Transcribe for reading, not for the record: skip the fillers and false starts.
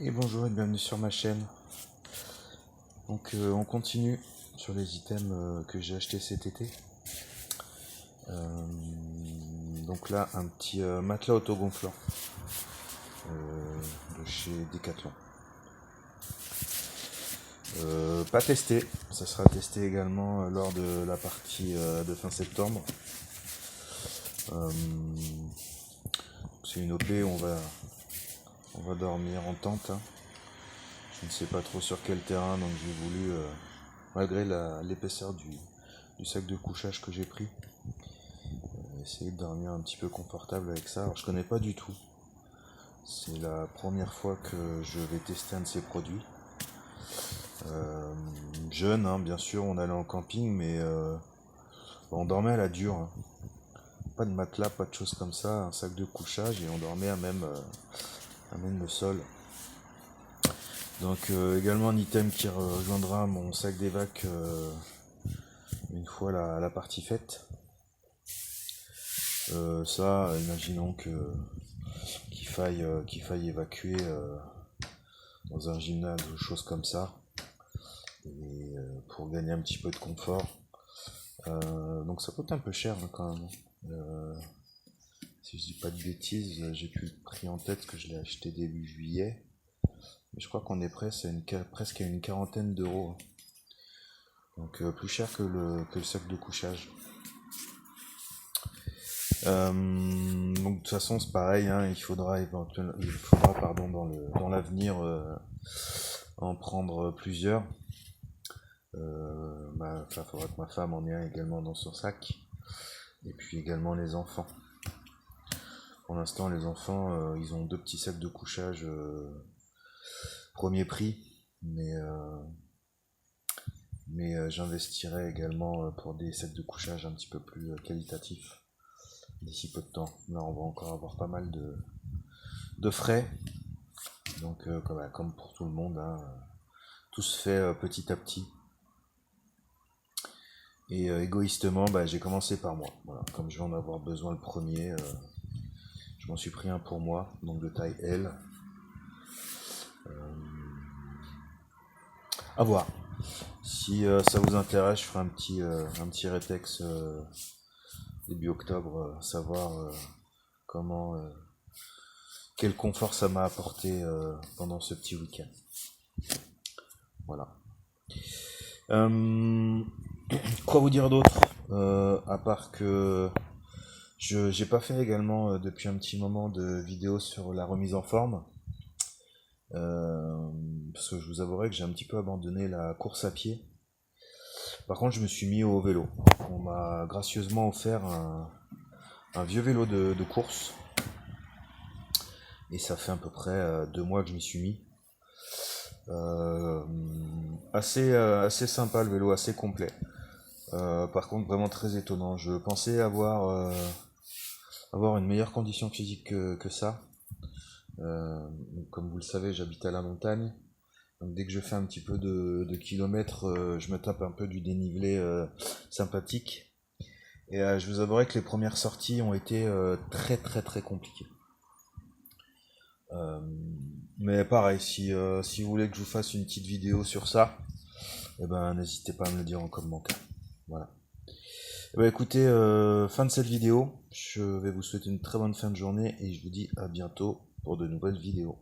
Et bonjour et bienvenue sur ma chaîne. Donc on continue sur les items que j'ai acheté cet été. Donc là un petit matelas autogonflant de chez Decathlon. Pas testé, ça sera testé également lors de la partie de fin septembre. C'est une OP, on va dormir en tente. Je ne sais pas trop sur quel terrain, donc j'ai voulu, malgré l'épaisseur du sac de couchage que j'ai pris, essayer de dormir un petit peu confortable avec ça. Alors je connais pas du tout. C'est la première fois que je vais tester un de ces produits. Jeune, hein, bien sûr, on allait en camping, mais on dormait à la dure, hein. Pas de matelas, pas de choses comme ça, un sac de couchage et on dormait à même le sol. Donc également un item qui rejoindra mon sac d'évac une fois la partie faite. Ça, imaginons qu'il faille évacuer dans un gymnase ou choses comme ça, et pour gagner un petit peu de confort. Donc ça coûte un peu cher hein, quand même. Si je dis pas de bêtises, j'ai plus le prix en tête que je l'ai acheté début juillet. Mais je crois qu'on est presque à une quarantaine d'euros. Donc plus cher que le sac de couchage. Donc de toute façon c'est pareil, hein, il faudra dans l'avenir en prendre plusieurs. Faudra que ma femme en ait un également dans son sac. Et puis également les enfants. Pour l'instant les enfants ils ont 2 petits sacs de couchage premier prix, mais j'investirai également pour des sacs de couchage un petit peu plus qualitatifs d'ici peu de temps. Là on va encore avoir pas mal de frais, donc comme pour tout le monde, hein, tout se fait petit à petit. Et égoïstement j'ai commencé par moi. Voilà, comme je vais en avoir besoin le premier, je m'en suis pris un pour moi, donc de taille L. À voir. Si ça vous intéresse, je ferai un petit rétex début octobre, savoir quel confort ça m'a apporté pendant ce petit week-end. Voilà. Quoi vous dire d'autre à part que j'ai pas fait également depuis un petit moment de vidéos sur la remise en forme. Parce que je vous avouerai que j'ai un petit peu abandonné la course à pied. Par contre, je me suis mis au vélo. On m'a gracieusement offert un vieux vélo de course. Et ça fait à peu près 2 mois que je m'y suis mis. Assez sympa le vélo, assez complet. Par contre, vraiment très étonnant. Je pensais avoir une meilleure condition physique que ça. Comme vous le savez, j'habite à la montagne. Donc dès que je fais un petit peu de kilomètres, je me tape un peu du dénivelé sympathique. Et je vous avouerai que les premières sorties ont été très très très compliquées. Mais pareil, si vous voulez que je vous fasse une petite vidéo sur ça, n'hésitez pas à me le dire en commentaire. Voilà. Écoutez, fin de cette vidéo. Je vais vous souhaiter une très bonne fin de journée et je vous dis à bientôt pour de nouvelles vidéos.